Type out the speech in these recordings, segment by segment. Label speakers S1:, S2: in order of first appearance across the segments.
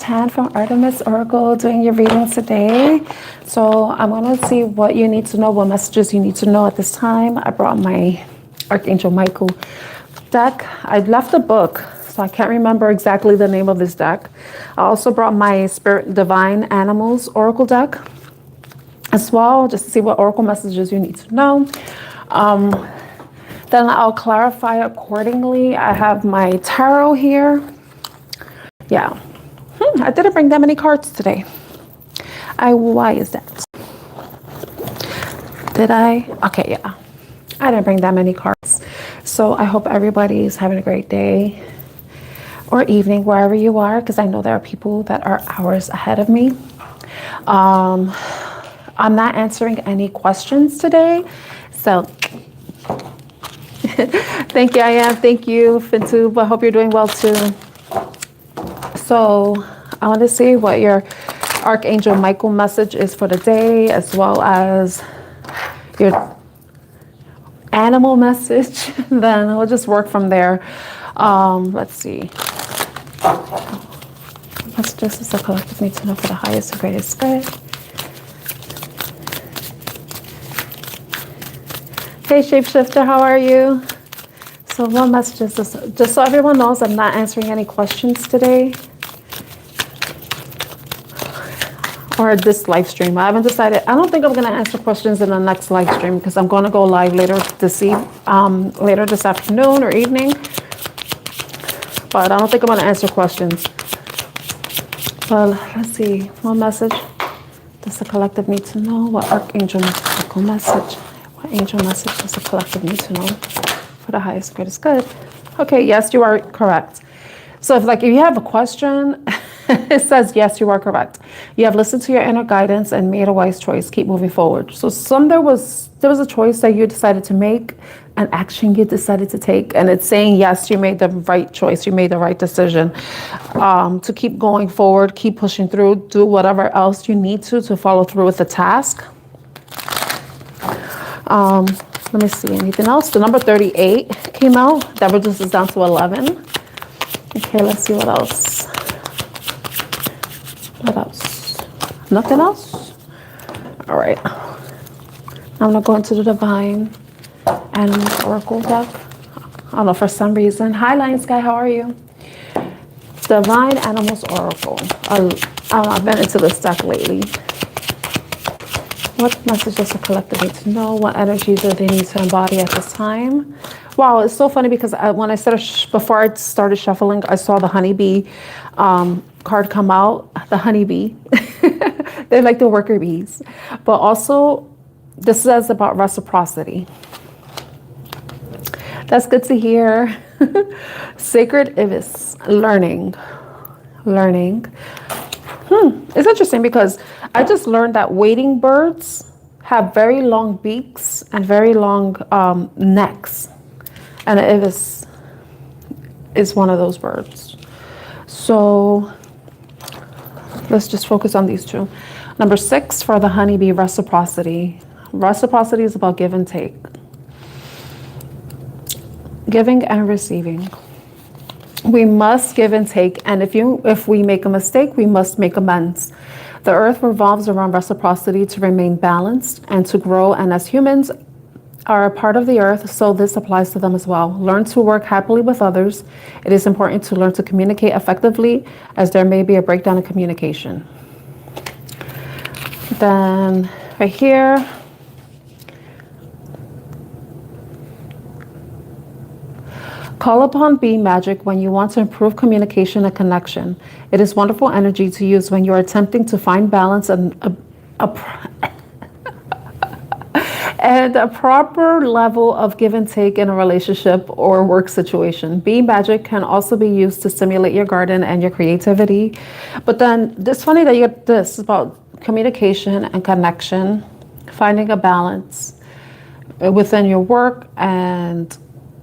S1: Tan from Artemis Oracle doing your reading today. So I'm going to see what you need to know, what messages you need to know at this time. I brought my Archangel Michael deck. I left a book, so I can't remember exactly the name of this deck. I also brought my Spirit Divine Animals Oracle deck as well, just to see what Oracle messages you need to know. Then I'll clarify accordingly. I have my tarot here. Yeah. I didn't bring that many cards today. Why is that? Did I? Okay, yeah. I didn't bring that many cards. So I hope everybody's having a great day or evening wherever you are, because I know there are people that are hours ahead of me. I'm not answering any questions today. So thank you, I am. Thank you, Fintube. I hope you're doing well too. So I want to see what your Archangel Michael message is for the day, as well as your animal message. Then we'll just work from there. Let's see. Messages is a collective need to know for the highest and greatest good. Hey Shapeshifter, how are you? So what messages is this? Just so everyone knows, I'm not answering any questions today. Or this live stream. I haven't decided. I don't think I'm going to answer questions in the next live stream, because I'm going to go live later this afternoon or evening. But I don't think I'm going to answer questions. Well, let's see. What message does the collective need to know? What Archangel message? What angel message does the collective need to know for the highest greatest good? Okay, yes, you are correct. So if you have a question, it says, yes, you are correct. You have listened to your inner guidance and made a wise choice. Keep moving forward. So there was a choice that you decided to make, an action you decided to take. And it's saying, yes, you made the right choice. You made the right decision to keep going forward, keep pushing through, do whatever else you need to follow through with the task. Let me see, anything else? The number 38 came out. That reduces down to 11. Okay, let's see what else. What else? Nothing else? All right. I'm going to go into the Divine Animals Oracle deck. I don't know, for some reason. Hi, Lion Sky, how are you? Divine Animals Oracle. I've been into this deck lately. What message does the collective need to know? What energy do they need to embody at this time? Wow, it's so funny because when I before I started shuffling, I saw the honeybee card come out. The honeybee. They're like the worker bees. But also, this says about reciprocity. That's good to hear. Sacred Ibis. Learning. It's interesting because I just learned that wading birds have very long beaks and very long necks. And the ibis is one of those birds. So let's just focus on these two. Number 6 for the honeybee, reciprocity. Reciprocity is about give and take. Giving and receiving. We must give and take, and if we make a mistake, we must make amends. The earth revolves around reciprocity to remain balanced and to grow, and as humans are a part of the earth, so this applies to them as well. Learn to work happily with others. It is important to learn to communicate effectively, as there may be a breakdown in communication. Then right here, call upon bee magic when you want to improve communication and connection. It is wonderful energy to use when you are attempting to find balance and a proper level of give and take in a relationship or work situation. Bee magic can also be used to stimulate your garden and your creativity. But then it's funny that you get this about communication and connection, finding a balance within your work and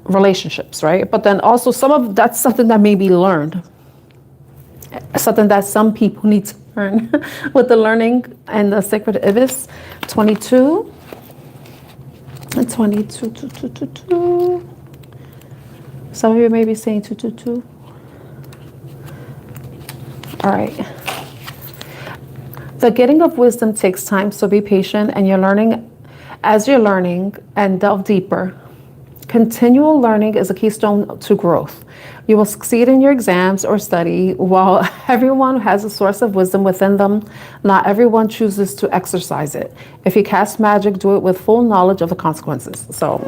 S1: relationships, right? But then also that's something that may be learned, something that some people need to learn. With the learning and the sacred ibis, 22. Some of you may be saying 222. All right. The getting of wisdom takes time, so be patient, and you're learning as you're learning and delve deeper. Continual learning is a keystone to growth. You will succeed in your exams or study. While everyone has a source of wisdom within them, not everyone chooses to exercise it. If you cast magic, do it with full knowledge of the consequences. So,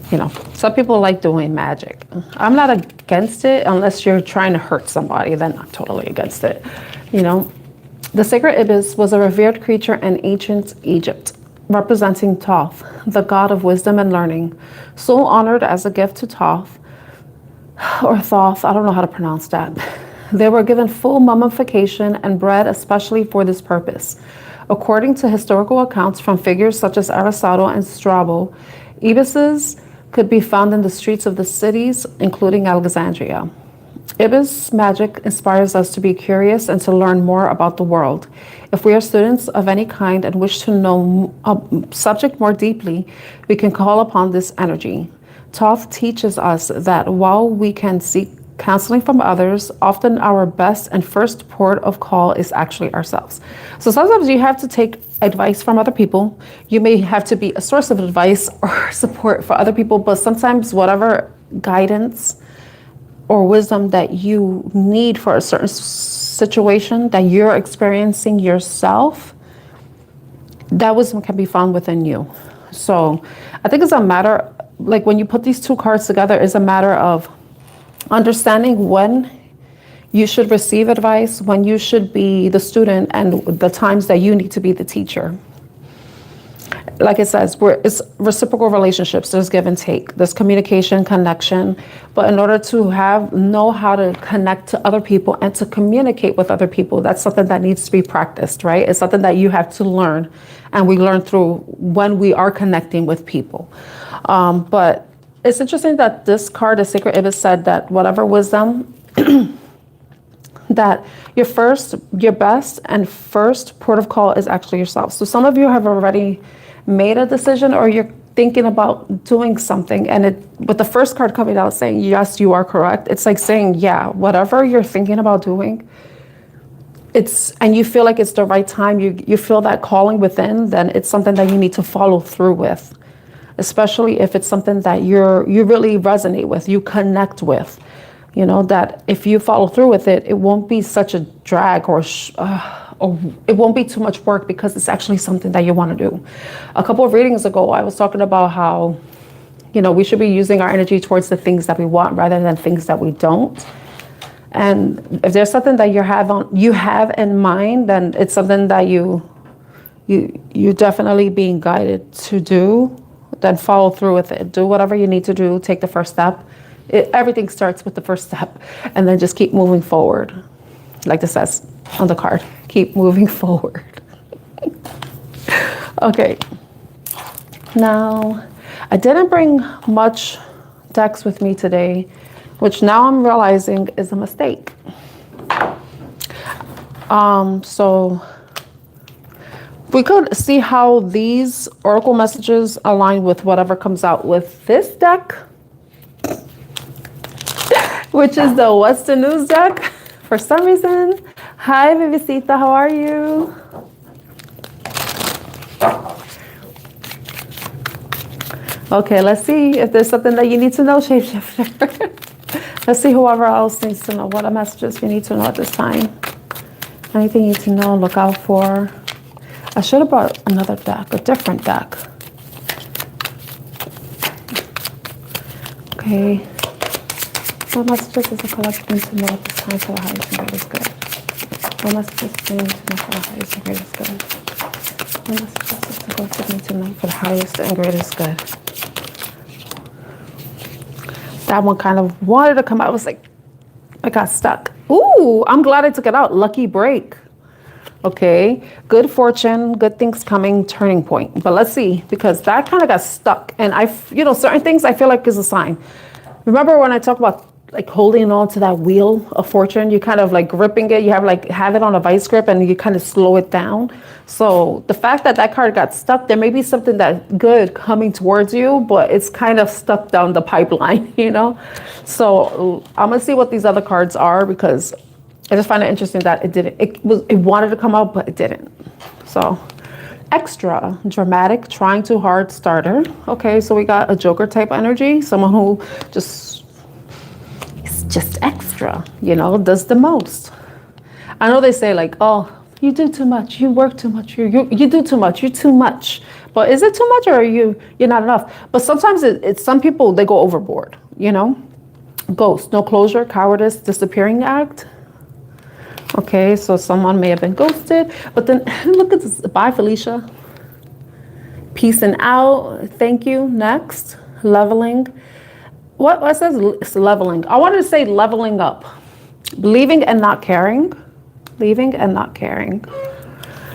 S1: you know, some people like doing magic. I'm not against it unless you're trying to hurt somebody, then I'm totally against it. You know, the sacred ibis was a revered creature in ancient Egypt, representing Thoth, the god of wisdom and learning, so honored as a gift to Thoth, or Thoth, I don't know how to pronounce that. They were given full mummification and bred especially for this purpose. According to historical accounts from figures such as Aristotle and Strabo, ibises could be found in the streets of the cities, including Alexandria. Ibis magic inspires us to be curious and to learn more about the world. If we are students of any kind and wish to know a subject more deeply, we can call upon this energy. Thoth teaches us that while we can seek counseling from others, often our best and first port of call is actually ourselves. So sometimes you have to take advice from other people. You may have to be a source of advice or support for other people, but sometimes whatever guidance or wisdom that you need for a certain situation that you're experiencing yourself, that wisdom can be found within you. So I think it's a matter, like when you put these two cards together, it's a matter of understanding when you should receive advice, when you should be the student, and the times that you need to be the teacher. Like it says, it's reciprocal relationships. There's give and take. There's communication, connection. But in order to know how to connect to other people and to communicate with other people, that's something that needs to be practiced, right? It's something that you have to learn. And we learn through when we are connecting with people. But it's interesting that this card, the Sacred Ibis, said that whatever wisdom that your best and first port of call is actually yourself. So some of you have already made a decision, or you're thinking about doing something, and with the first card coming out saying, yes, you are correct. It's like saying, yeah, whatever you're thinking about doing, and you feel like it's the right time, you feel that calling within, then it's something that you need to follow through with, especially if it's something that you really resonate with, you connect with. You know, that if you follow through with it, it won't be such a drag, or it won't be too much work, because it's actually something that you want to do. A couple of readings ago, I was talking about how, you know, we should be using our energy towards the things that we want rather than things that we don't. And if there's something that you have in mind, then it's something that you definitely being guided to do. Then follow through with it. Do whatever you need to do. Take the first step. Everything starts with the first step, and then just keep moving forward. Like this says on the card, keep moving forward. Okay. Now, I didn't bring much decks with me today, which now I'm realizing is a mistake. So we could see how these oracle messages align with whatever comes out with this deck, which is the What's the News deck for some reason. Hi, Vivisita, how are you? Okay, let's see if there's something that you need to know, shapeshifter. Let's see whoever else needs to know. What are messages you need to know at this time? Anything you need to know, look out for. I should have brought another deck, a different deck. Okay. What messages does the collective need to know at this time for the highest and greatest good? What messages do you need to know for the highest and greatest good? What messages does the collective need to know for the highest and greatest good? That one kind of wanted to come out. I was like, I got stuck. Ooh, I'm glad I took it out. Lucky break. Okay, good fortune, good things coming, turning point. But let's see, because that kind of got stuck. And certain things I feel like is a sign. Remember when I talk about like holding on to that wheel of fortune, you kind of like gripping it, you have it on a vice grip, and you kind of slow it down. So the fact that that card got stuck, there may be something that good coming towards you, but it's kind of stuck down the pipeline, you know? So I'm gonna see what these other cards are, because I just find it interesting that it didn't. It wanted to come out, but it didn't. So, extra dramatic, trying too hard starter. Okay, so we got a Joker type energy, someone who just is just extra, you know, does the most. I know they say like, oh, you do too much, you work too much, you do too much, you're too much. But is it too much, or are you're not enough? But sometimes it's some people, they go overboard, you know. Ghost, no closure, cowardice, disappearing act. Okay, so someone may have been ghosted, but then look at this. Bye, Felicia. Peacing out. Thank you. Next, leveling. What says it's leveling? I wanted to say leveling up. Leaving and not caring. Leaving and not caring.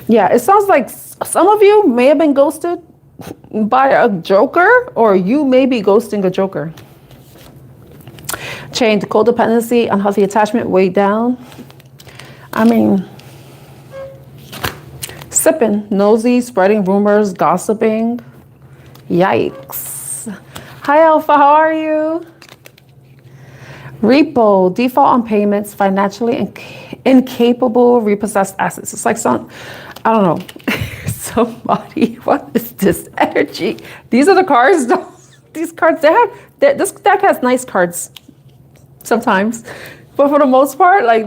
S1: Yeah, it sounds like some of you may have been ghosted by a joker, or you may be ghosting a joker. Chained, codependency, unhealthy attachment, weighed down. I mean, sipping, nosy, spreading rumors, gossiping. Yikes. Hi, Alpha, how are you? Repo, default on payments, financially incapable, repossessed assets. It's like I don't know. Somebody, what is this energy? These are the cards. These cards, this deck has nice cards sometimes. But for the most part, like,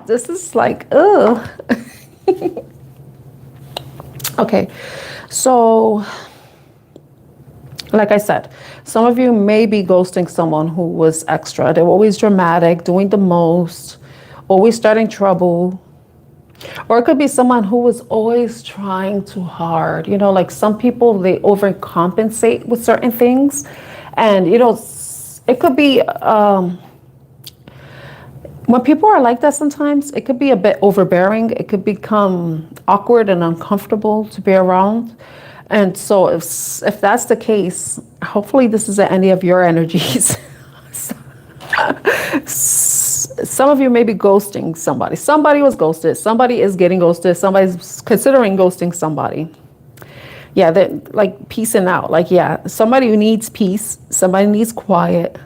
S1: this is like, ugh. Okay, so, like I said, some of you may be ghosting someone who was extra. They were always dramatic, doing the most, always starting trouble. Or it could be someone who was always trying too hard. You know, like some people, they overcompensate with certain things. And, you know, it could be... when people are like that, sometimes it could be a bit overbearing. It could become awkward and uncomfortable to be around. And so if that's the case, hopefully this isn't any of your energies. Some of you may be ghosting somebody. Somebody was ghosted. Somebody is getting ghosted. Somebody's considering ghosting somebody. Yeah, they're like peacing out. Like, yeah, somebody who needs peace. Somebody needs quiet.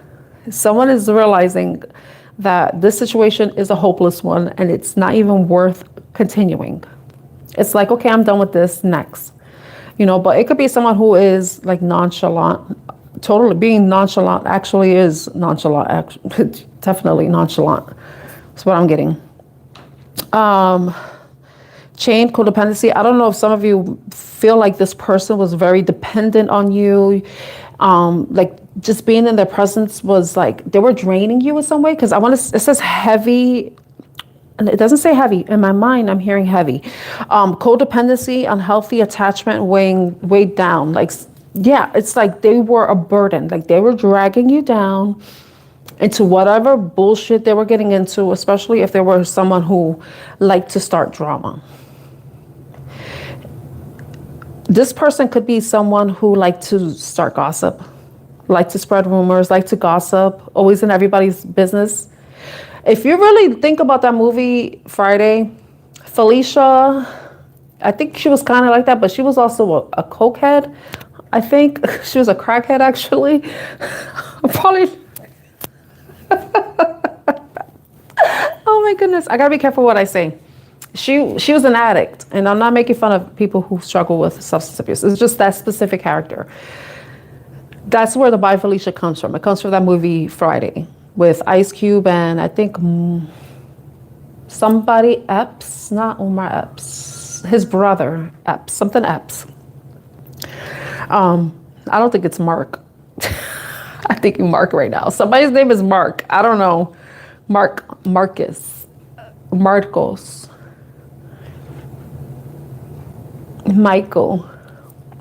S1: Someone is realizing that this situation is a hopeless one and it's not even worth continuing. It's like, okay, I'm done with this, next. You know, but it could be someone who is like nonchalant. Totally being nonchalant actually is nonchalant. Definitely nonchalant. That's what I'm getting. Chain codependency. I don't know if some of you feel like this person was very dependent on you. Like just being in their presence was like they were draining you in some way. Because it says heavy, and it doesn't say heavy. In my mind, I'm hearing heavy. Codependency, unhealthy attachment, weighed down. Like, yeah, it's like they were a burden. Like they were dragging you down into whatever bullshit they were getting into, especially if there were someone who liked to start drama. This person could be someone who liked to start gossip, liked to spread rumors, liked to gossip, always in everybody's business. If you really think about that movie, Friday, Felicia, I think she was kind of like that, but she was also a cokehead. I think she was a crackhead, actually. Probably. Oh my goodness. I gotta be careful what I say. She was an addict, and I'm not making fun of people who struggle with substance abuse. It's just that specific character. That's where the Bye Felicia comes from. It comes from that movie Friday with Ice Cube and I think somebody Epps, not Omar Epps, his brother Epps, something Epps. I don't think it's Mark. I'm thinking Mark right now. Somebody's name is Mark. I don't know. Marcos. Michael.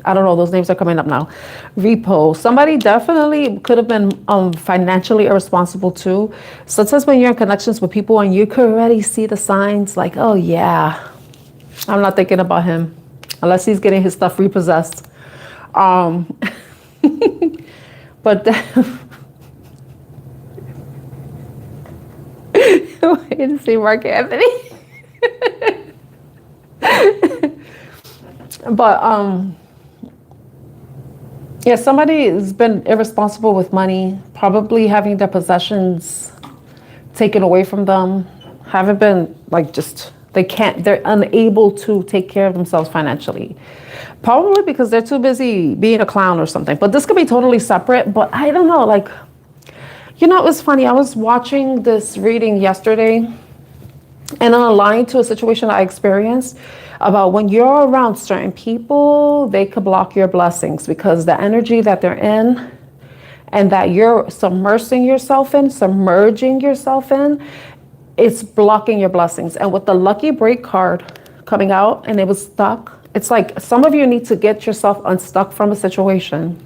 S1: I don't know. Those names are coming up now. Repo. Somebody definitely could have been financially irresponsible too. Sometimes when you're in connections with people and you could already see the signs like, oh yeah, I'm not thinking about him unless he's getting his stuff repossessed. But wait to see Mark Anthony. But yeah, somebody has been irresponsible with money, probably having their possessions taken away from them. haven't been like they're unable to take care of themselves financially. Probably because they're too busy being a clown or something. But this could be totally separate. But I don't know, like, it was funny. I was watching this reading yesterday and aligned to a situation I experienced about when you're around certain people, they could block your blessings because the energy that they're in and that you're submerging yourself in, it's blocking your blessings. And with the lucky break card coming out and it was stuck, it's like some of you need to get yourself unstuck from a situation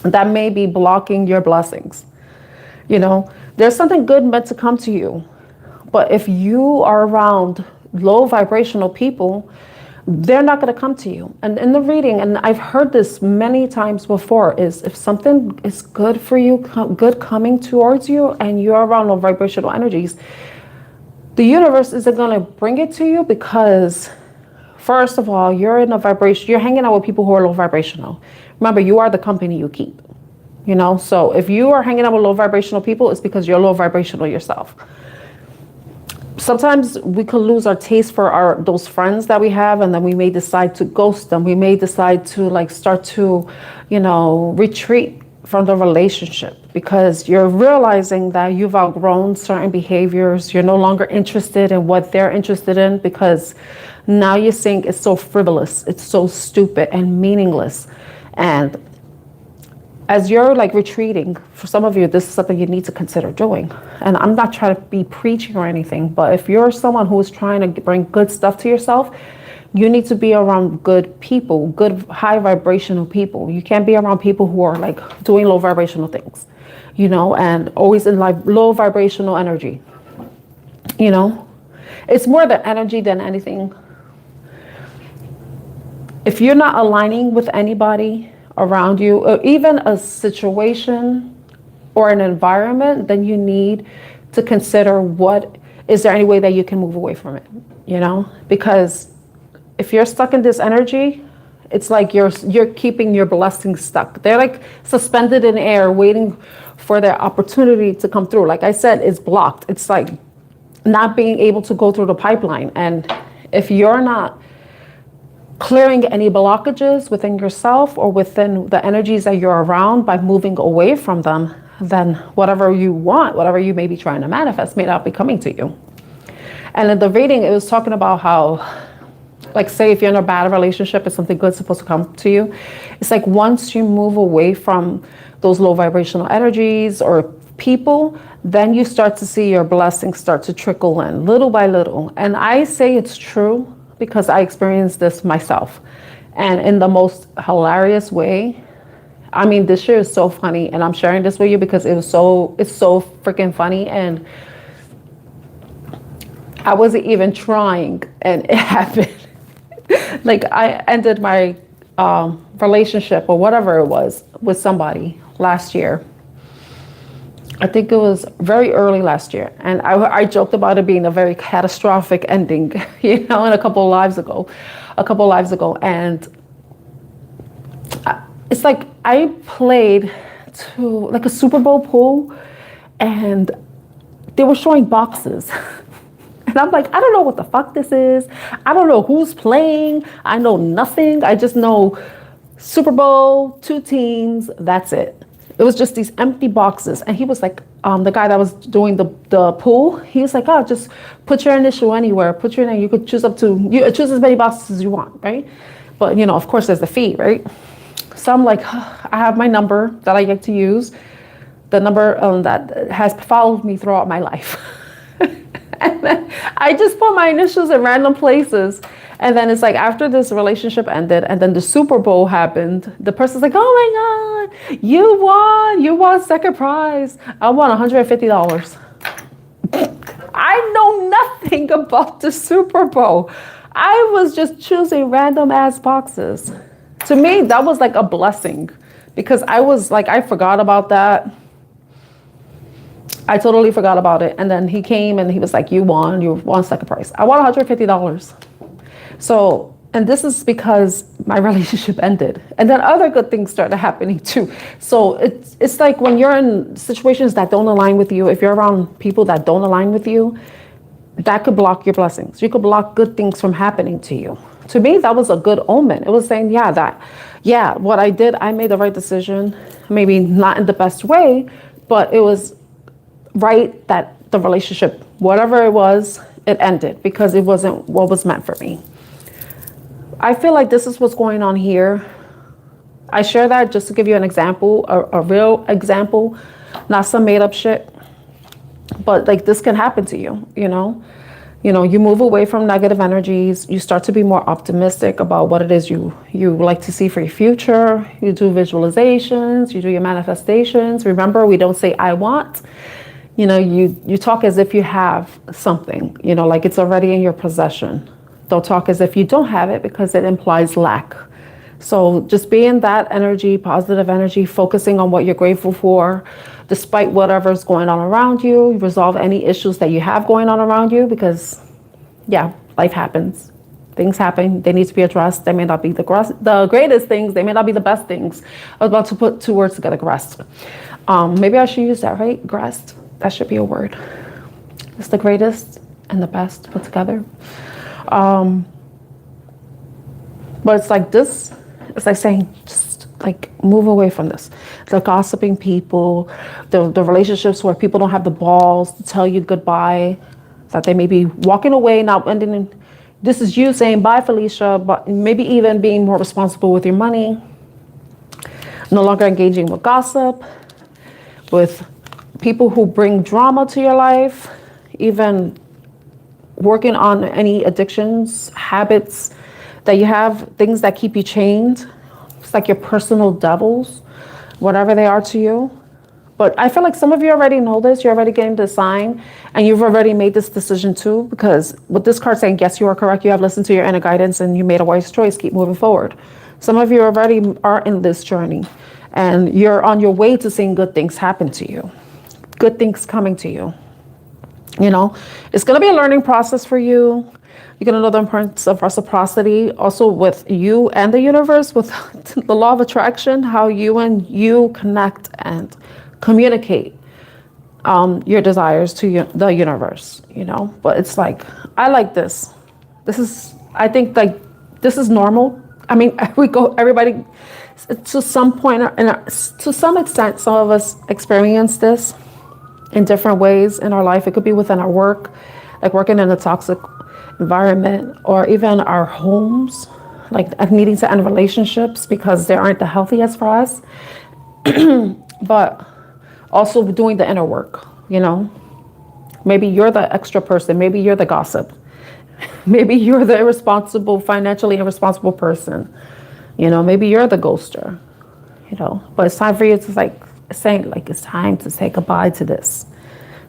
S1: that may be blocking your blessings. There's something good meant to come to you. But if you are around low vibrational people, they're not going to come to you. And in the reading, and I've heard this many times before, is if something is good for you, good coming towards you, and you're around low vibrational energies, the universe isn't going to bring it to you because, first of all, you're in a vibration, you're hanging out with people who are low vibrational. Remember, you are the company you keep. So if you are hanging out with low vibrational people, it's because you're low vibrational yourself. Sometimes we could lose our taste for those friends that we have, and then we may decide to ghost them. We may decide to start to, retreat from the relationship because you're realizing that you've outgrown certain behaviors. You're no longer interested in what they're interested in because now you're seeing it's so frivolous, it's so stupid and meaningless. And as you're retreating, for some of you, this is something you need to consider doing. And I'm not trying to be preaching or anything, but if you're someone who is trying to bring good stuff to yourself, you need to be around good people, good high vibrational people. You can't be around people who are doing low vibrational things, and always in low vibrational energy. It's more the energy than anything. If you're not aligning with anybody around you, or even a situation or an environment, then you need to consider is there any way that you can move away from it, because if you're stuck in this energy, it's like you're keeping your blessings stuck. They're suspended in air, waiting for their opportunity to come through. Like I said, it's blocked. It's like not being able to go through the pipeline. And if you're not clearing any blockages within yourself or within the energies that you're around by moving away from them, then whatever you want, whatever you may be trying to manifest may not be coming to you. And in the reading, it was talking about how, say if you're in a bad relationship and something good's supposed to come to you, it's like once you move away from those low vibrational energies or people, then you start to see your blessings start to trickle in little by little. And I say it's true because I experienced this myself, and in the most hilarious way. I mean, this year is so funny, and I'm sharing this with you because it's so freaking funny, and I wasn't even trying, and it happened. I ended my relationship or whatever it was with somebody last year. I think it was very early last year. And I joked about it being a very catastrophic ending, in a couple of lives ago. And it's like I played to a Super Bowl pool and they were showing boxes. And I'm like, I don't know what the fuck this is. I don't know who's playing. I know nothing. I just know Super Bowl, 2 teams, that's it. It was just these empty boxes. And he was like, the guy that was doing the pool, he was like, oh, just put your initial anywhere. Put your name. You could choose choose as many boxes as you want, right? But, of course, there's the fee, right? So I'm like, I have my number that I get to use, the number that has followed me throughout my life. And then I just put my initials in random places. And then it's like after this relationship ended and then the Super Bowl happened, the person's like, oh my God, you won second prize. I won $150. I know nothing about the Super Bowl. I was just choosing random ass boxes. To me, that was like a blessing because I was like, I forgot about that. I totally forgot about it. And then he came and he was like, you won second prize. I won $150. So, and this is because my relationship ended. And then other good things started happening too. So it's like when you're in situations that don't align with you, if you're around people that don't align with you, that could block your blessings. You could block good things from happening to you. To me, that was a good omen. It was saying, what I did, I made the right decision. Maybe not in the best way, but it was right that the relationship, whatever it was, it ended because it wasn't what was meant for me. I feel like this is what's going on here. I share that just to give you an example, a real example, not some made up shit. But like this can happen to you, you know, you move away from negative energies. You start to be more optimistic about what it is you like to see for your future. You do visualizations, you do your manifestations. Remember, we don't say I want. You talk as if you have something, like it's already in your possession. Don't talk as if you don't have it because it implies lack. So just be in that energy, positive energy, focusing on what you're grateful for, despite whatever's going on around you. Resolve any issues that you have going on around you because, life happens. Things happen. They need to be addressed. They may not be the greatest things. They may not be the best things. I was about to put two words together, grest. Maybe I should use that, right? Grest. That should be a word. It's the greatest and the best put together. But it's like this. It's like saying, just like move away from this. The gossiping people, the relationships where people don't have the balls to tell you goodbye, that they may be walking away, not ending in, this is you saying bye, Felicia, but maybe even being more responsible with your money, no longer engaging with gossip, with people who bring drama to your life, even working on any addictions, habits that you have, things that keep you chained. It's like your personal devils, whatever they are to you. But I feel like some of you already know this. You're already getting the sign and you've already made this decision too, because with this card saying, yes, you are correct. You have listened to your inner guidance and you made a wise choice. Keep moving forward. Some of you already are in this journey and you're on your way to seeing good things happen to you. Good things coming to you. It's going to be a learning process for you. You're going to know the importance of reciprocity also with you and the universe, with the law of attraction, how you and you connect and communicate your desires to the universe, But it's like, I like this. I think like this is normal. I mean, everybody to some point, to some extent, some of us experience this in different ways in our life. It could be within our work, like working in a toxic environment, or even our homes, like needing to end relationships because they aren't the healthiest for us. But also doing the inner work, Maybe you're the extra person. Maybe you're the gossip. Maybe you're the financially irresponsible person. Maybe you're the ghoster, But it's time for you to it's time to say goodbye to this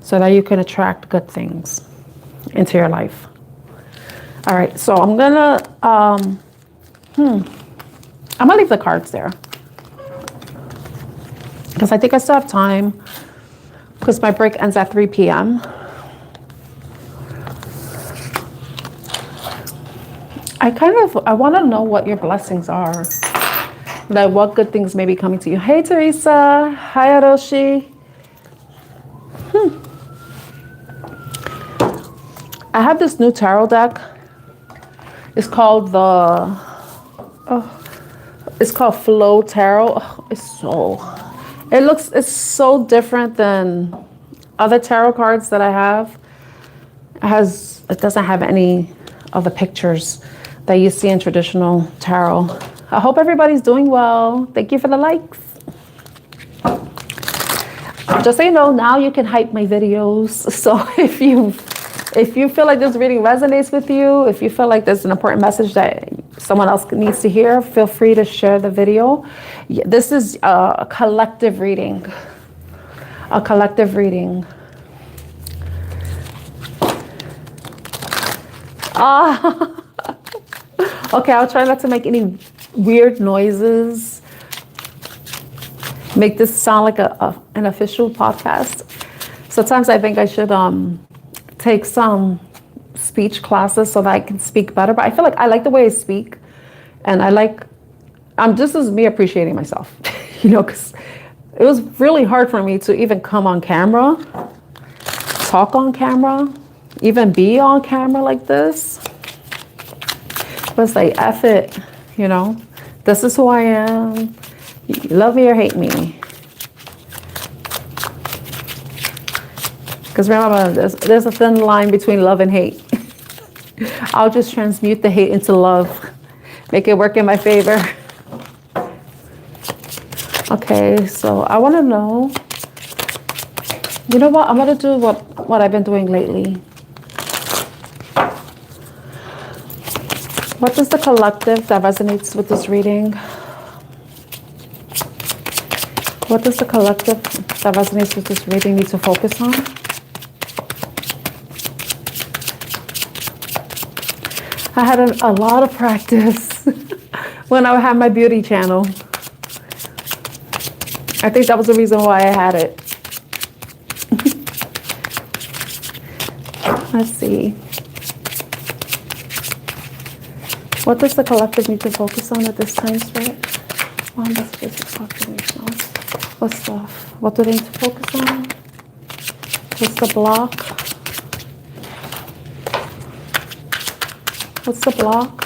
S1: so that you can attract good things into your life. All right, so I'm gonna leave the cards there because I think I still have time because my break ends at 3 p.m. I want to know what your blessings are. Like what good things may be coming to you. Hey, Teresa. Hi, Aroshi. I have this new tarot deck. It's called it's called Flow Tarot. Oh, it's so different than other tarot cards that I have. It doesn't have any of the pictures that you see in traditional tarot. I hope everybody's doing well. Thank you for the likes. Just so you know, now you can hype my videos. So if you feel like this reading resonates with you, if you feel like there's an important message that someone else needs to hear, feel free to share the video. This is a collective reading. A collective reading. Okay, I'll try not to make any weird noises. Make this sound like an official podcast. Sometimes I think I should take some speech classes so that I can speak better. But I feel like I like the way I speak, and this is me appreciating myself, because it was really hard for me to even come on camera, talk on camera. even be on camera like this. But it's like, F it, you know. This is who I am. Love me or hate me. Because remember, there's a thin line between love and hate. I'll just transmute the hate into love. Make it work in my favor. Okay, so I want to know. You know what? I'm going to do what I've been doing lately. What is the collective that resonates with this reading? What does the collective that resonates with this reading need to focus on? I had a lot of practice when I had my beauty channel. I think that was the reason why I had it. Let's see. What does the collective need to focus on at this time, Spirit? What's stuff? What do they need to focus on? What's the block? What's the block?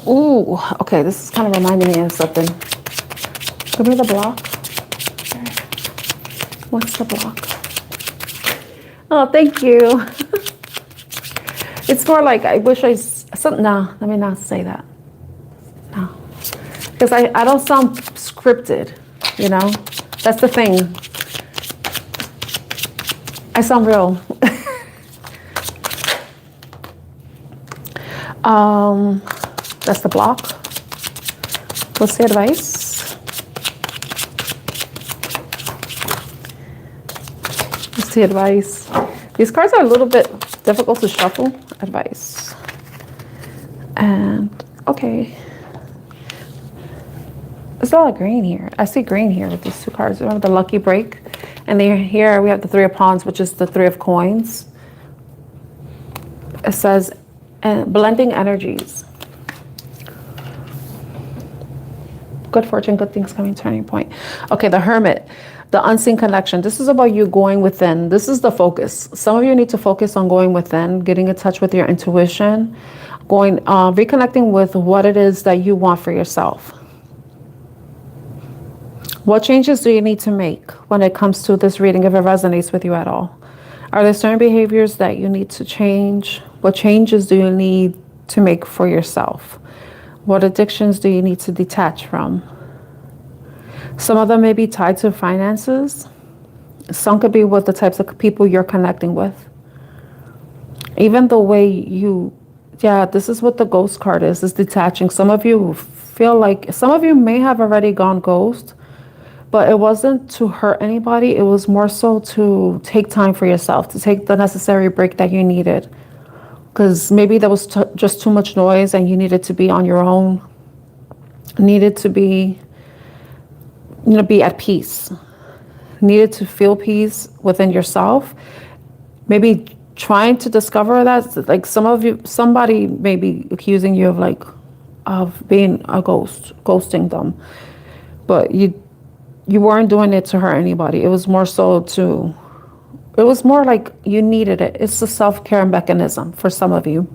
S1: Ooh, okay, this is kind of reminding me of something. Give me the block. What's the block? Oh, thank you. It's more like I wish no, let me not say that. No. Because I don't sound scripted, you know? That's the thing. I sound real. That's the block. What's the advice? What's the advice? These cards are a little bit difficult to shuffle. Advice. And, okay. There's a lot of green here. I see green here with these two cards. Remember the lucky break? And then here we have the Three of Wands, which is the Three of Coins. It says, blending energies. Good fortune, good things coming, turning point. Okay, the Hermit, the unseen connection. This is about you going within. This is the focus. Some of you need to focus on going within, getting in touch with your intuition, reconnecting with what it is that you want for yourself. What changes do you need to make when it comes to this reading, if it resonates with you at all? Are there certain behaviors that you need to change? What changes do you need to make for yourself? What addictions do you need to detach from? Some of them may be tied to finances. Some could be with the types of people you're connecting with. Even the way this is what the ghost card is detaching. Some of you feel like, some of you may have already gone ghost, but it wasn't to hurt anybody. It was more so to take time for yourself, to take the necessary break that you needed. Because maybe there was just too much noise and you needed to be on your own. Needed to be, be at peace. Needed to feel peace within yourself. Maybe trying to discover that, like somebody may be accusing you of being a ghost, ghosting them. But you weren't doing it to hurt anybody. It was more so it was more like you needed it. It's a self-care mechanism for some of you.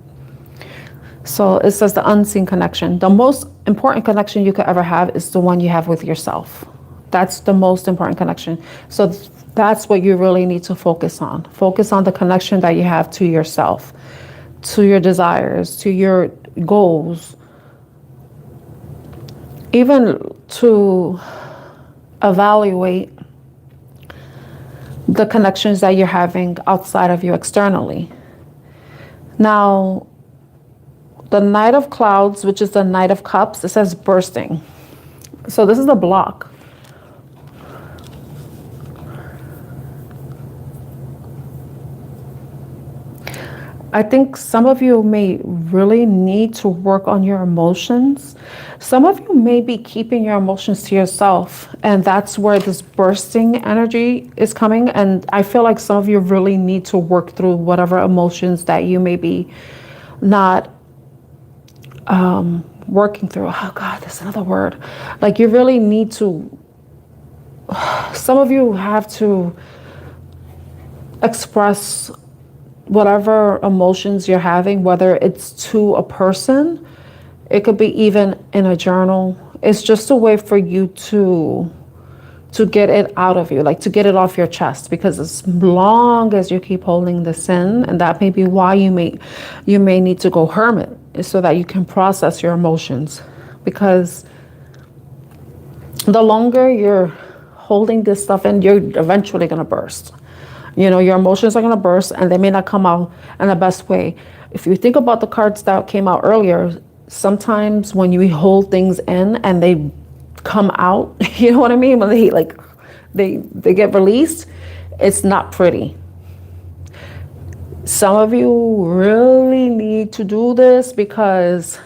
S1: So it says the unseen connection. The most important connection you could ever have is the one you have with yourself. That's the most important connection. So that's what you really need to focus on. Focus on the connection that you have to yourself, to your desires, to your goals. Even to evaluate the connections that you're having outside of you externally. Now, the Knight of Clouds, which is the Knight of Cups, it says bursting. So this is the block. I think some of you may really need to work on your emotions. Some of you may be keeping your emotions to yourself, and that's where this bursting energy is coming. And I feel like some of you really need to work through whatever emotions that you may be not working through. Oh God, that's another word. Like you really need to, some of you have to express whatever emotions you're having, whether it's to a person, it could be even in a journal. It's just a way for you to get it out of you, like to get it off your chest, because as long as you keep holding this in, and that may be why you may need to go hermit, is so that you can process your emotions, because the longer you're holding this stuff in, you're eventually going to burst. You know, your emotions are going to burst, and they may not come out in the best way. If you think about the cards that came out earlier, sometimes when you hold things in and they come out, you know what I mean? When they get released, it's not pretty. Some of you really need to do this, because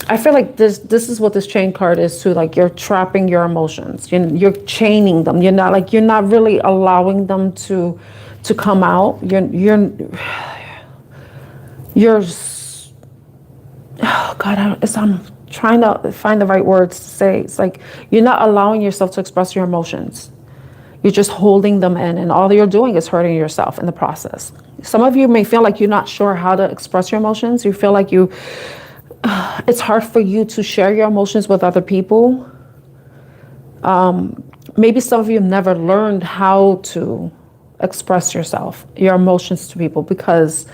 S1: I feel like this is what this chain card is too. Like, you're trapping your emotions. You're chaining them. You're not really allowing them to come out. Oh God, I'm trying to find the right words to say. It's like you're not allowing yourself to express your emotions. You're just holding them in, and all you're doing is hurting yourself in the process. Some of you may feel like you're not sure how to express your emotions. You feel like it's hard for you to share your emotions with other people. Maybe some of you have never learned how to express your emotions to people, because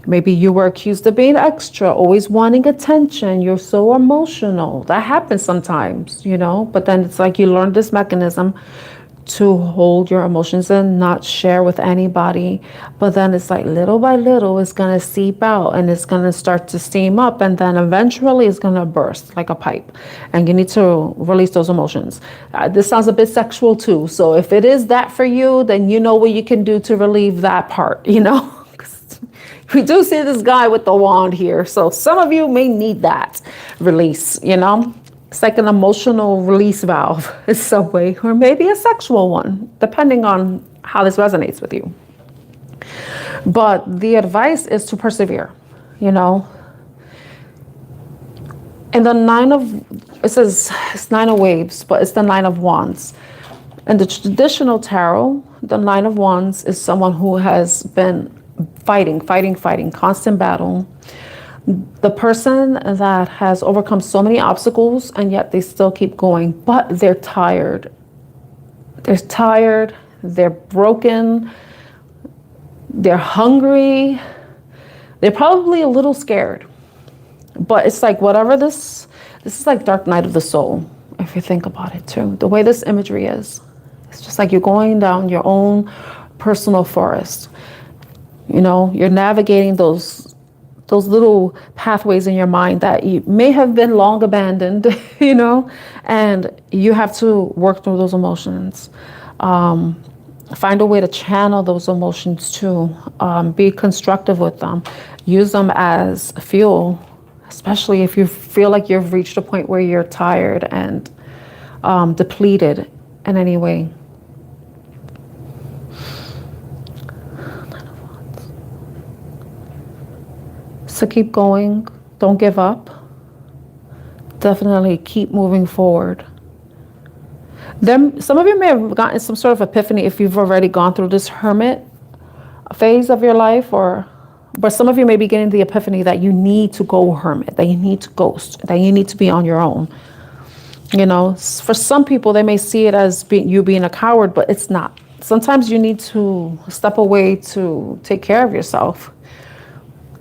S1: maybe you were accused of being extra, always wanting attention. You're so emotional. That happens sometimes, you know, but then it's like you learn this mechanism to hold your emotions and not share with anybody. But then it's like little by little, it's going to seep out, and it's going to start to steam up, and then eventually it's going to burst like a pipe, and you need to release those emotions. This sounds a bit sexual too. So if it is that for you, then you know what you can do to relieve that part, you know. We do see this guy with the wand here. So some of you may need that release, you know. It's like an emotional release valve in some way, or maybe a sexual one, depending on how this resonates with you. But the advice is to persevere, you know. And it says it's 9 of waves, but it's the 9 of wands. In the traditional tarot, the 9 of wands is someone who has been fighting, constant battle. The person that has overcome so many obstacles, and yet they still keep going, but they're tired. They're broken, they're hungry, they're probably a little scared. But it's like whatever this is like dark night of the soul, if you think about it too. The way this imagery is, it's just like you're going down your own personal forest. You know, you're navigating those little pathways in your mind that you may have been long abandoned, you know, and you have to work through those emotions. Find a way to channel those emotions too. Be constructive with them. Use them as fuel, especially if you feel like you've reached a point where you're tired and depleted in any way. So keep going. Don't give up. Definitely keep moving forward. Then some of you may have gotten some sort of epiphany if you've already gone through this hermit phase of your life, but some of you may be getting the epiphany that you need to go hermit, that you need to ghost, that you need to be on your own. You know, for some people, they may see it as you being a coward, but it's not. Sometimes you need to step away to take care of yourself,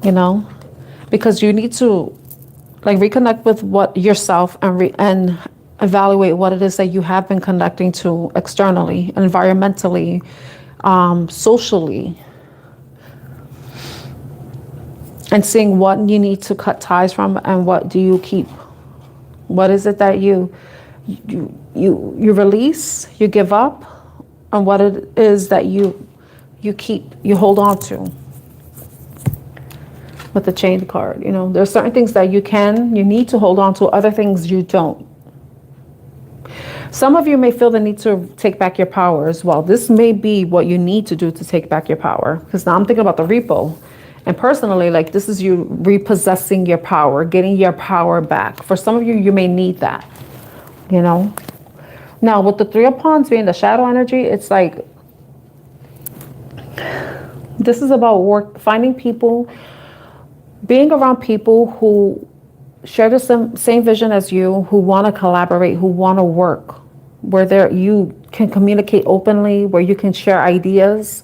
S1: you know, because you need to like reconnect with what yourself and evaluate what it is that you have been connecting to externally, environmentally, socially, and seeing what you need to cut ties from and what do you keep. What is it that you release, you give up, and what it is that you keep, you hold on to. With the chain card, you know, there's certain things that you need to hold on to, other things you don't. Some of you may feel the need to take back your power as well. This may be what you need to do to take back your power, because now I'm thinking about the repo. And personally, like, this is you repossessing your power, getting your power back. For some of you, you may need that, you know. Now, with the 3 of Wands being the shadow energy, it's like This is about finding people, being around people who share the same vision as you, who want to collaborate, who want to work, where you can communicate openly, where you can share ideas,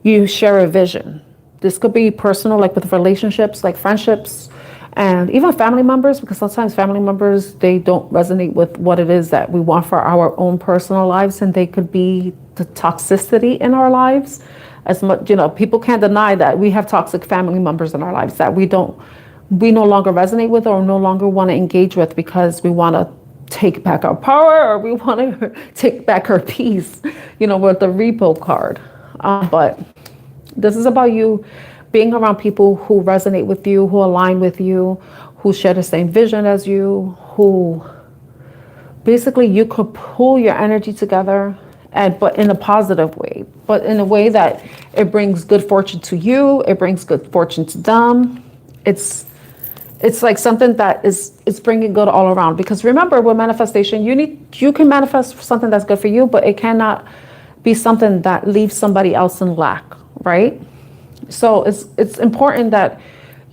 S1: you share a vision. This could be personal, like with relationships, like friendships, and even family members, because sometimes family members, they don't resonate with what it is that we want for our own personal lives, and they could be the toxicity in our lives. As much, people can't deny that we have toxic family members in our lives that we no longer resonate with or no longer want to engage with, because we want to take back our power, or we want to take back our peace, with the repo card. But this is about you being around people who resonate with you, who align with you, who share the same vision as you, who basically you could pull your energy together, but in a positive way, but in a way that it brings good fortune to you, it brings good fortune to them. It's like something that it's bringing good all around. Because remember, with manifestation, you can manifest something that's good for you, but it cannot be something that leaves somebody else in lack, right? So it's important that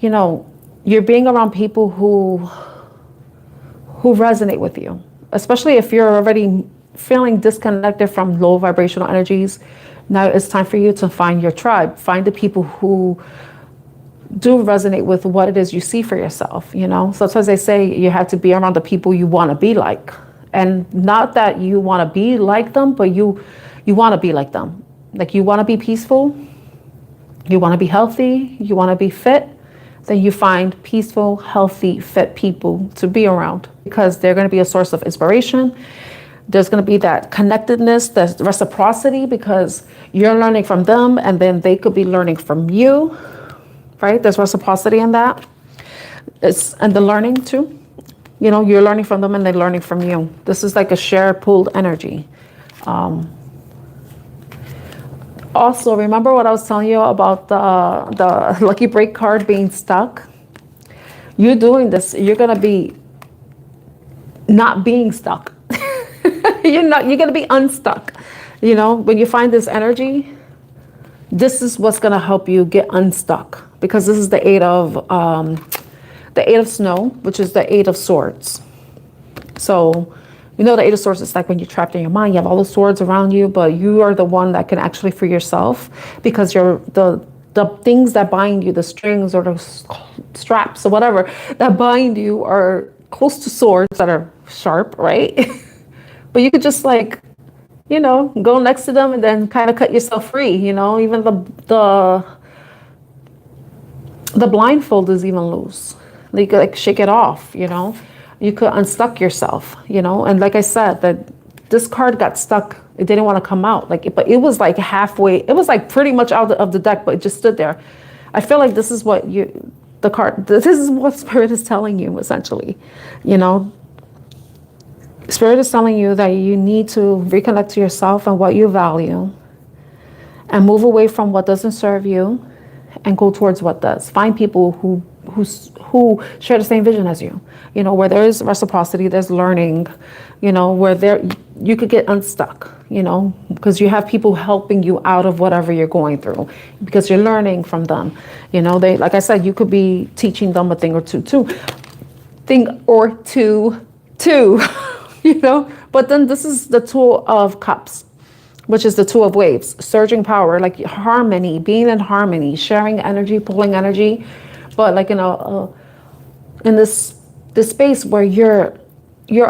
S1: you're being around people who resonate with you, especially if you're already feeling disconnected from low vibrational energies. Now it's time for you to find your tribe, find the people who do resonate with what it is you see for yourself. Sometimes they say you have to be around the people you want to be like, and not that you want to be like them, but you want to be like them. Like, you want to be peaceful, you want to be healthy, you want to be fit, then you find peaceful, healthy, fit people to be around, because they're going to be a source of inspiration. There's going to be that connectedness, that reciprocity, because you're learning from them and then they could be learning from you, right? There's reciprocity in that. And the learning too. You're learning from them and they're learning from you. This is like a shared pooled energy. Also, remember what I was telling you about the lucky break card being stuck? You doing this, you're going to be not being stuck. You're going to be unstuck. When you find this energy, this is what's going to help you get unstuck, because this is the eight of snow, which is the 8 of swords. So, the 8 of swords is like when you're trapped in your mind, you have all the swords around you, but you are the one that can actually free yourself, because you're the things that bind you, the strings or the straps or whatever that bind you, are close to swords that are sharp, right? But you could just go next to them and then kind of cut yourself free. Even the blindfold is even loose. You could shake it off. You could unstuck yourself. And like I said, that this card got stuck. It didn't want to come out. But it was halfway. It was pretty much out of the deck, but it just stood there. I feel like this is what this is what Spirit is telling you, essentially. Spirit is telling you that you need to reconnect to yourself and what you value, and move away from what doesn't serve you and go towards what does. Find people who share the same vision as you, where there is reciprocity, there's learning, where you could get unstuck, because you have people helping you out of whatever you're going through, because you're learning from them. Like I said, you could be teaching them a thing or two too. But then this is the Two of Cups, which is the Two of Waves, surging power, like harmony, being in harmony, sharing energy, pulling energy, but in this space where you're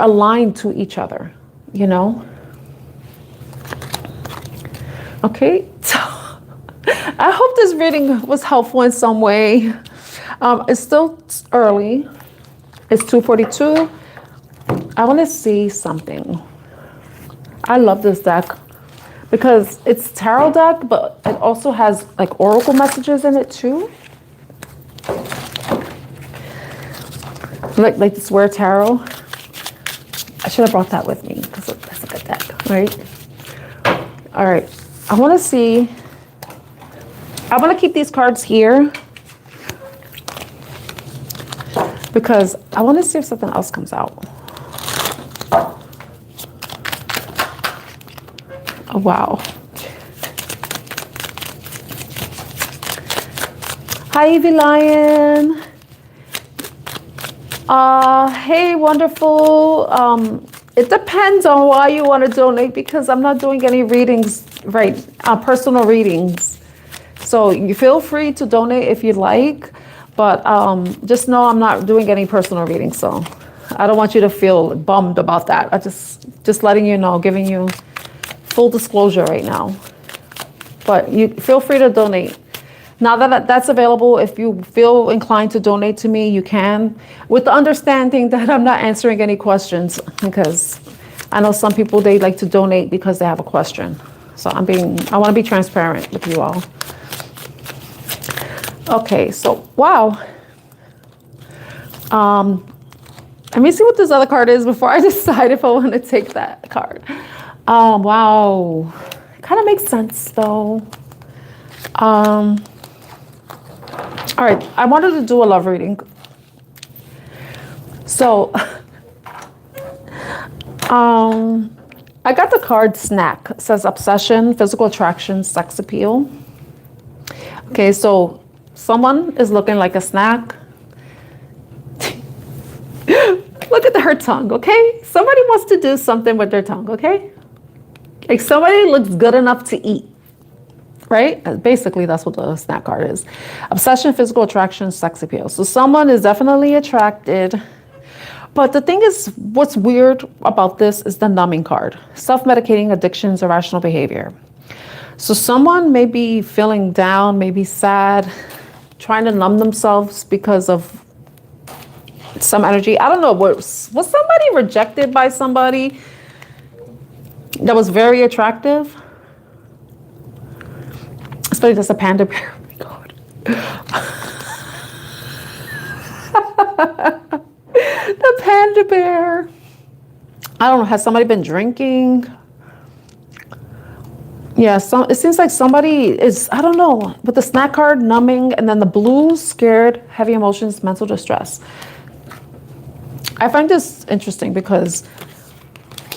S1: aligned to each other, Okay, so I hope this reading was helpful in some way. It's still early. It's 2:42. I want to see something. I love this deck because it's tarot deck, but it also has oracle messages in it too. Like this Where Tarot. I should have brought that with me because that's a good deck, right? All right. I want to see. I want to keep these cards here because I want to see if something else comes out. Oh, wow. Hi, Evie Lion. Hey, wonderful. It depends on why you want to donate because I'm not doing any readings, right? Personal readings. So you feel free to donate if you like, but just know I'm not doing any personal readings. So I don't want you to feel bummed about that. I just letting you know, giving you full disclosure right now. But you feel free to donate. Now that that's available, if you feel inclined to donate to me, you can, with the understanding that I'm not answering any questions, because I know some people, they like to donate because they have a question. So I want to be transparent with you all. Okay, so wow. Let me see what this other card is before I decide if I want to take that card. Wow. Kind of makes sense though. All right, I wanted to do a love reading. So, I got the card snack. It says obsession, physical attraction, sex appeal. Okay, so someone is looking like a snack. Look at her tongue, okay? Somebody wants to do something with their tongue, okay? Like somebody looks good enough to eat. Right? Basically, that's what the snack card is. Obsession, physical attraction, sex appeal. So someone is definitely attracted. But the thing is, what's weird about this is the numbing card. Self-medicating, addictions, irrational behavior. So someone may be feeling down, maybe sad, trying to numb themselves because of some energy. I don't know. Was somebody rejected by somebody that was very attractive? Especially that's a panda bear. Oh my God. The panda bear. I don't know. Has somebody been drinking? Yeah, it seems like somebody is, I don't know, with the snack card, numbing, and then the blues, scared, heavy emotions, mental distress. I find this interesting because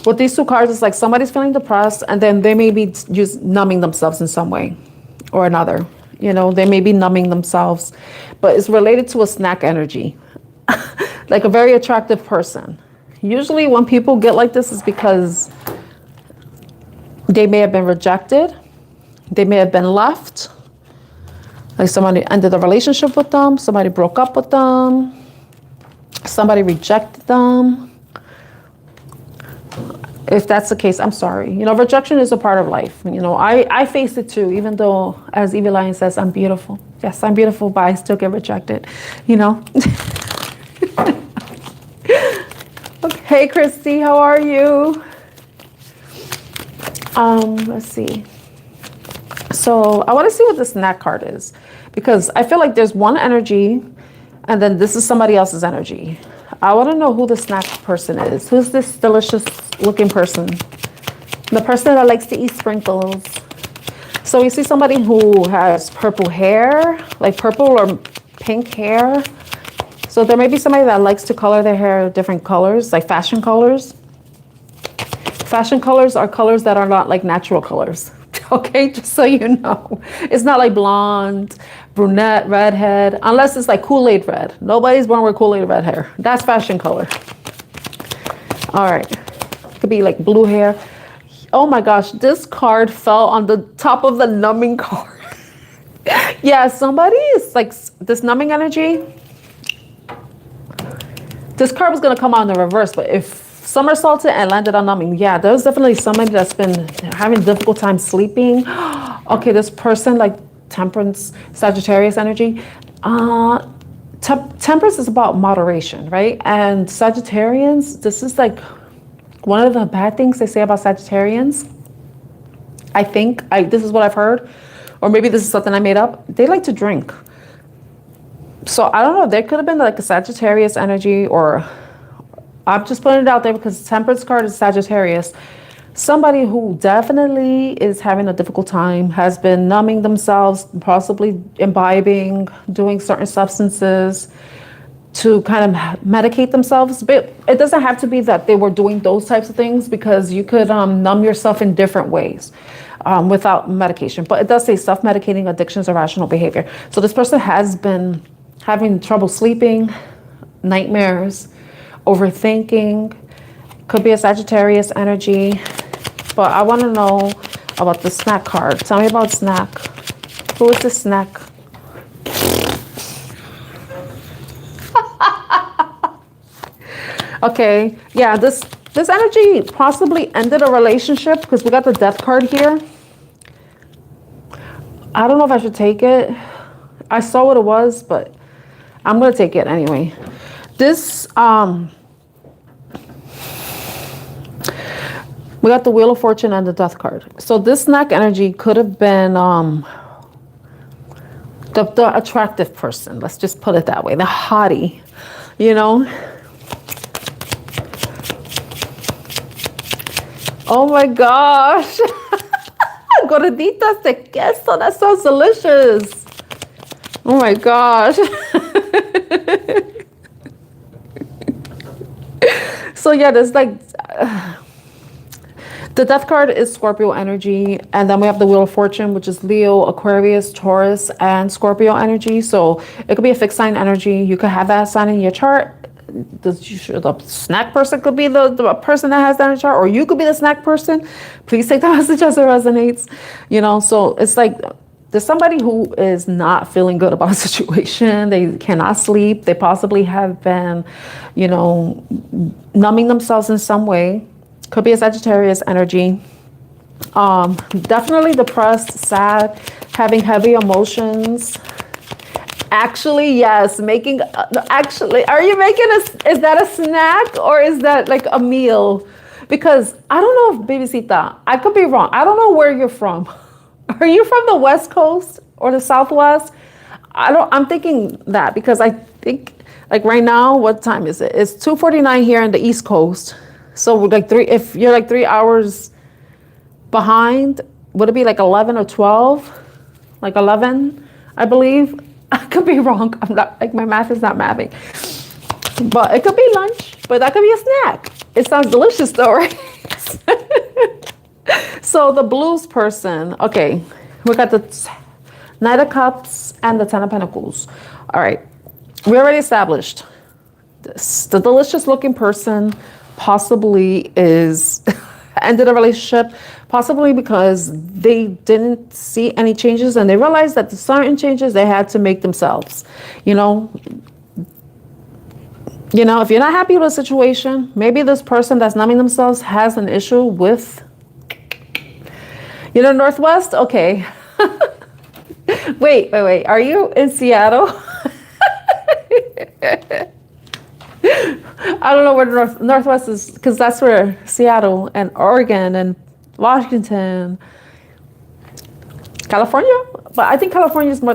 S1: with these two cards, it's like somebody's feeling depressed and then they may be just numbing themselves in some way or another. You know, they may be numbing themselves, but it's related to a snack energy, like a very attractive person. Usually when people get like this is because they may have been rejected. They may have been left. Like somebody ended a relationship with them. Somebody broke up with them. Somebody rejected them. If that's the case, I'm sorry. You know, rejection is a part of life. You know, I face it too, even though, as Evie Lion says, I'm beautiful. Yes, I'm beautiful, but I still get rejected, you know. Okay, hey, Christy, how are you? Let's see. So I want to see what this snack card is, because I feel like there's one energy and then this is somebody else's energy. I want to know who the snack person is. Who's this delicious looking person? The person that likes to eat sprinkles. So you see somebody who has purple hair, like purple or pink hair. So there may be somebody that likes to color their hair different colors, like fashion colors. Fashion colors are colors that are not like natural colors. Okay, just so you know. It's not like blonde, brunette, redhead, unless it's like Kool-Aid red. Nobody's born with Kool-Aid red hair. That's fashion color. All right. Could be like blue hair. Oh my gosh, this card fell on the top of the numbing card. Yeah, somebody is like this numbing energy. This card was going to come out in the reverse, but if somersaulted and landed on numbing, yeah, there's definitely somebody that's been having a difficult time sleeping. Okay, this person, like Temperance, Sagittarius energy. Temperance is about moderation, right? And Sagittarians, this is like one of the bad things they say about Sagittarians. I think, this is what I've heard, or maybe this is something I made up. They like to drink. So I don't know, there could have been like a Sagittarius energy, or I'm just putting it out there because Temperance card is Sagittarius. Somebody who definitely is having a difficult time, has been numbing themselves, possibly imbibing, doing certain substances to kind of medicate themselves. But it doesn't have to be that they were doing those types of things, because you could numb yourself in different ways. without medication. But it does say self-medicating addictions, irrational behavior. So this person has been having trouble sleeping, nightmares, overthinking. Could be a Sagittarius energy. But I want to know about the snack card. Tell me about snack. Who is the snack? Okay, yeah, this energy possibly ended a relationship because we got the death card here. I don't know if I should take it. I saw what it was, but I'm going to take it anyway. This, we got the Wheel of Fortune and the Death card. So this snack energy could have been the attractive person. Let's just put it that way. The hottie, you know. Oh my gosh. Gorditas de queso. That sounds delicious. Oh my gosh. So yeah, there's like the death card is Scorpio energy, and then we have the Wheel of Fortune, which is Leo, Aquarius, Taurus, and Scorpio energy. So it could be a fixed sign energy. You could have that sign in your chart. The snack person could be the person that has that in the chart, or you could be the snack person. Please take the message as it resonates. You know, so it's like there's somebody who is not feeling good about a situation. They cannot sleep. They possibly have been, you know, numbing themselves in some way. Could be a Sagittarius energy. Definitely depressed, sad, having heavy emotions. Actually, yes, actually, are you making is that a snack or is that like a meal? Because I don't know if Babysita, I could be wrong. I don't know where you're from. Are you from the West Coast or the Southwest? I'm thinking that because I think like right now, what time is it? It's 2:49 here in the East Coast. So like if you're like 3 hours behind, would it be like 11 or 12? Like 11, I believe. I could be wrong. I'm not, like, my math is not mathing. But it could be lunch, but that could be a snack. It sounds delicious though, right? So the blues person, okay, we got the Knight of Cups and the Ten of Pentacles. All right, we already established this. The delicious looking person possibly is ended a relationship, possibly because they didn't see any changes and they realized that the certain changes they had to make themselves. You know, if you're not happy with a situation, maybe this person that's numbing themselves has an issue with, Northwest. Okay. wait. Are you in Seattle? I don't know where Northwest is, because that's where Seattle and Oregon and Washington, California, but I think California is more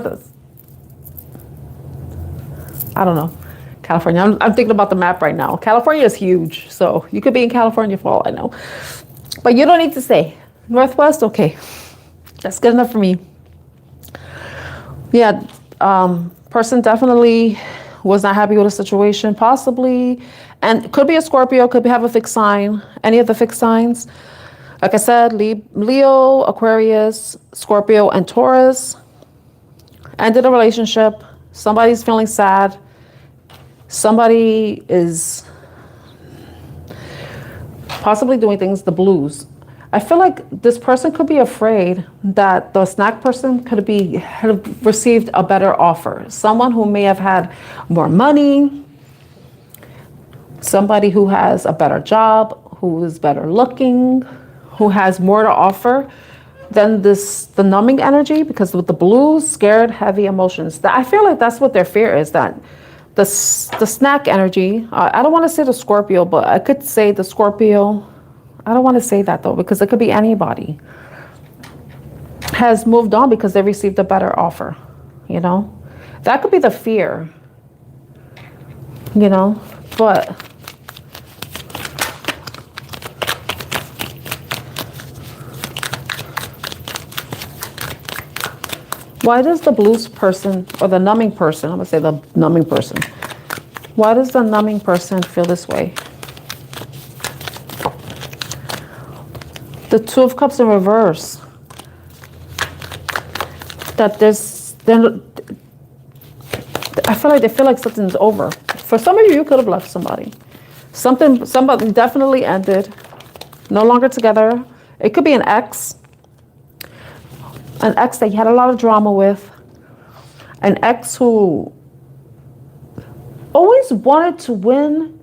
S1: I don't know. California. I'm thinking about the map right now. California is huge, so you could be in California for all I know. But you don't need to say Northwest. Okay, that's good enough for me. Yeah, person definitely was not happy with a situation, possibly, and could be a Scorpio, could have a fixed sign, any of the fixed signs. Like I said, Leo, Aquarius, Scorpio, and Taurus. Ended a relationship. Somebody's feeling sad. Somebody is possibly doing things, the blues. I feel like this person could be afraid that the snack person could have received a better offer. Someone who may have had more money, somebody who has a better job, who is better looking, who has more to offer than the numbing energy, because with the blues, scared, heavy emotions. I feel like that's what their fear is, that the snack energy, I don't want to say the Scorpio, but I could say the Scorpio. I don't want to say that though, because it could be anybody, has moved on because they received a better offer, That could be the fear, but why does the blues person, or the numbing person, I'm going to say the numbing person, why does the numbing person feel this way? The Two of Cups in reverse. that I feel like they feel like something's over. For some of you, you could have left somebody. Somebody definitely ended. No longer together. It could be an ex that you had a lot of drama with. An ex who always wanted to win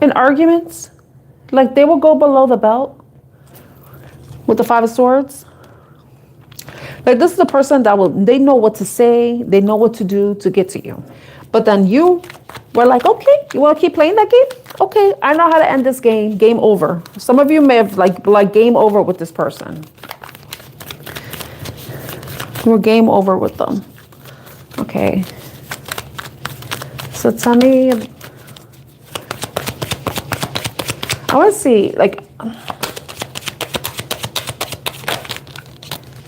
S1: in arguments. Like they will go below the belt with the 5 of Swords. Like this is a person they know what to say, they know what to do to get to you. But then you were like, okay, you want to keep playing that game? Okay, I know how to end this game. Game over. Some of you may have like game over with this person. We're game over with them. Okay. So tell me, I want to see like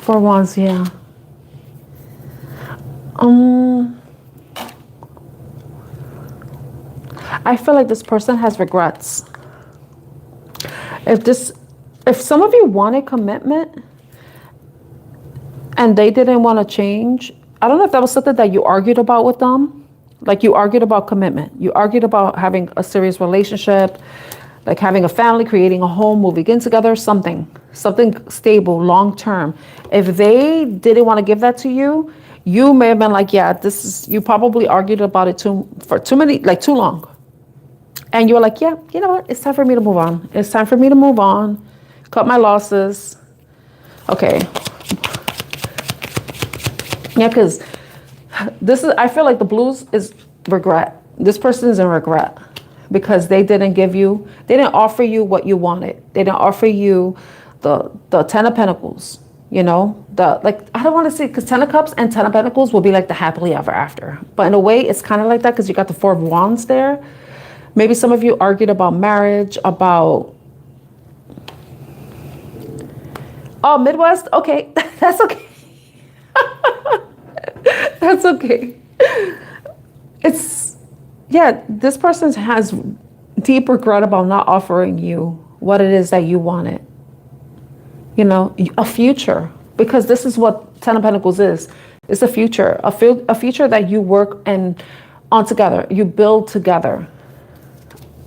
S1: 4 Wands, yeah. I feel like this person has regrets. If some of you wanted commitment and they didn't want to change, I don't know if that was something that you argued about with them. Like you argued about commitment. You argued about having a serious relationship, like having a family, creating a home, moving in together, something stable, long term. If they didn't want to give that to you, you may have been like, yeah, you probably argued about it for too long. And you were like, yeah, you know what? It's time for me to move on. It's time for me to move on. Cut my losses. Okay. Yeah, because I feel like the blues is regret. This person is in regret because they didn't offer you what you wanted. They didn't offer you the 10 of Pentacles, you know, I don't want to say, because 10 of Cups and 10 of Pentacles will be like the happily ever after. But in a way, it's kind of like that because you got the 4 of Wands there. Maybe some of you argued about marriage, about, oh, Midwest? Okay, that's okay. That's okay. This person has deep regret about not offering you what it is that you wanted. You know, a future, because this is what 10 of Pentacles is. It's a future, a future that you work on together, you build together.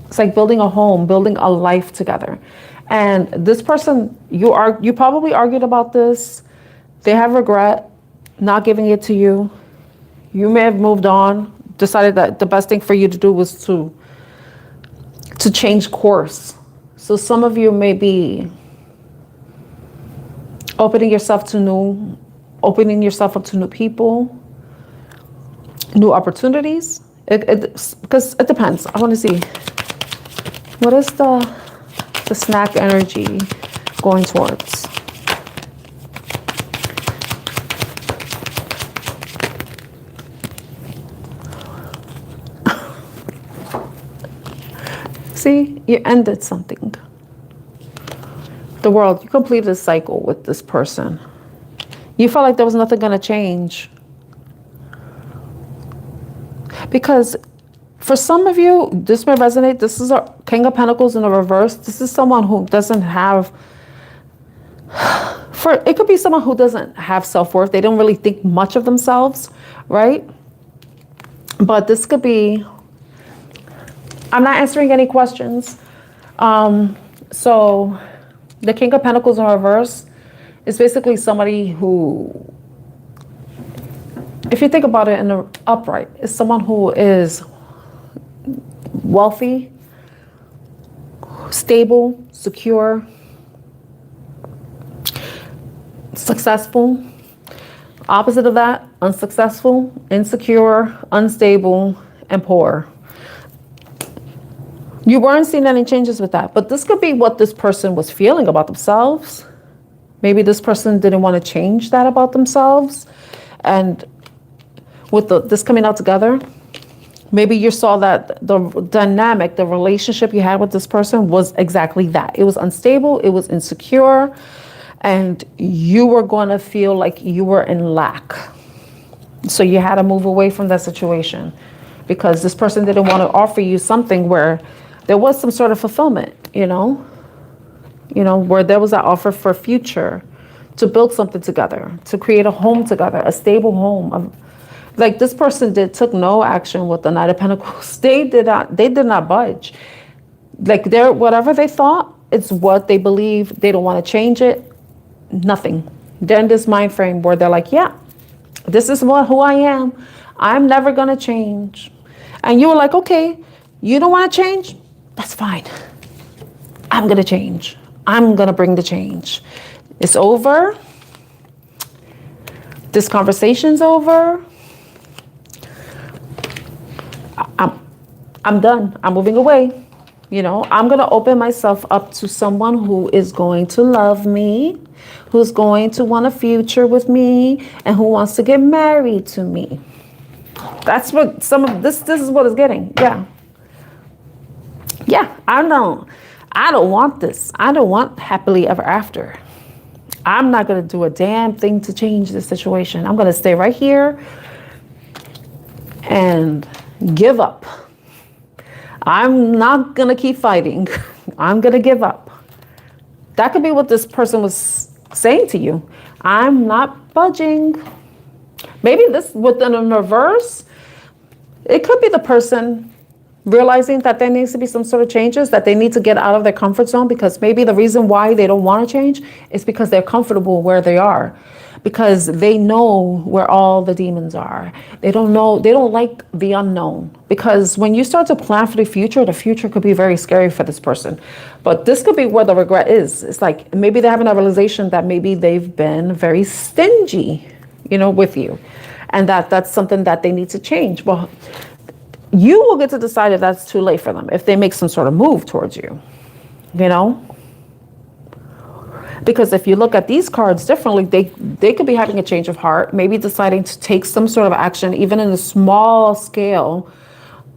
S1: It's like building a home, building a life together. And this person, you probably argued about this. They have regret not giving it to you. You may have moved on, decided that the best thing for you to do was to change course. So some of you may be opening yourself up to new people, new opportunities. Because it depends. I want to see, what is the snack energy going towards? See, you ended something. The World, you completed a cycle with this person. You felt like there was nothing going to change. Because for some of you, this may resonate. This is a King of Pentacles in the reverse. This is someone who doesn't have, it could be someone who doesn't have self-worth. They don't really think much of themselves, right? But this could be, I'm not answering any questions. So the King of Pentacles in reverse is basically somebody who, if you think about it in the upright, is someone who is wealthy, stable, secure, successful. Opposite of that, unsuccessful, insecure, unstable, and poor. You weren't seeing any changes with that, but this could be what this person was feeling about themselves. Maybe this person didn't want to change that about themselves. And with this coming out together, maybe you saw that the dynamic, the relationship you had with this person was exactly that. It was unstable, it was insecure, and you were going to feel like you were in lack. So you had to move away from that situation because this person didn't want to offer you something where there was some sort of fulfillment, you know, where there was that offer for future to build something together, to create a home together, a stable home. Like this person took no action with the Knight of Pentacles. They did not budge. Like whatever they thought, it's what they believe. They don't want to change it. Nothing. They're in this mind frame where they're like, yeah, this is who I am. I'm never going to change. And you were like, okay, you don't want to change? That's fine. I'm going to change. I'm going to bring the change. It's over. This conversation's over. I'm done. I'm moving away. You know, I'm going to open myself up to someone who is going to love me, who's going to want a future with me, and who wants to get married to me. That's what some of this is what it's getting. Yeah. Yeah, I don't want this. I don't want happily ever after. I'm not going to do a damn thing to change the situation. I'm going to stay right here and give up. I'm not going to keep fighting. I'm going to give up. That could be what this person was saying to you. I'm not budging. Maybe this within a reverse, it could be the person realizing that there needs to be some sort of changes, that they need to get out of their comfort zone, because maybe the reason why they don't want to change is because they're comfortable where they are, because they know where all the demons are. They don't like the unknown, because when you start to plan for the future could be very scary for this person. But this could be where the regret is. It's like maybe they're having a realization that maybe they've been very stingy, with you, and that's something that they need to change. Well, you will get to decide if that's too late for them, if they make some sort of move towards you, Because if you look at these cards differently, they could be having a change of heart, maybe deciding to take some sort of action, even in a small scale.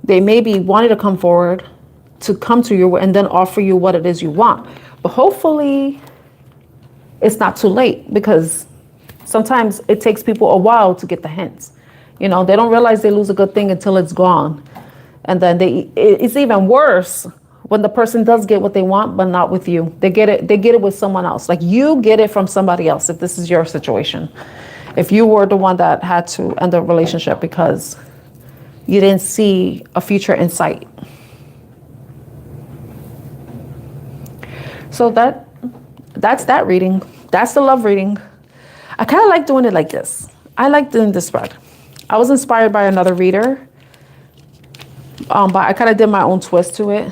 S1: They may be wanting to come forward, to come to you and then offer you what it is you want. But hopefully it's not too late, because sometimes it takes people a while to get the hints. They don't realize they lose a good thing until it's gone. And then it's even worse when the person does get what they want, but not with you. They get it with someone else. Like you get it from somebody else, if this is your situation. If you were the one that had to end the relationship because you didn't see a future in sight. So that's that reading. That's the love reading. I kind of like doing it like this. I like doing this spread. I was inspired by another reader, but I kind of did my own twist to it.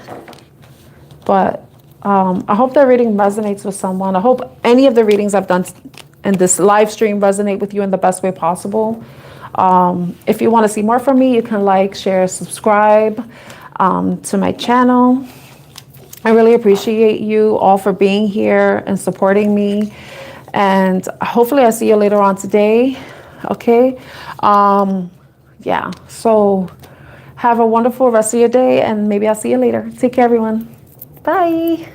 S1: But I hope that reading resonates with someone. I hope any of the readings I've done in this live stream resonate with you in the best way possible. If you want to see more from me, you can like, share, subscribe to my channel. I really appreciate you all for being here and supporting me. And hopefully I see you later on today. Okay. Yeah. So have a wonderful rest of your day, and maybe I'll see you later. Take care, everyone. Bye.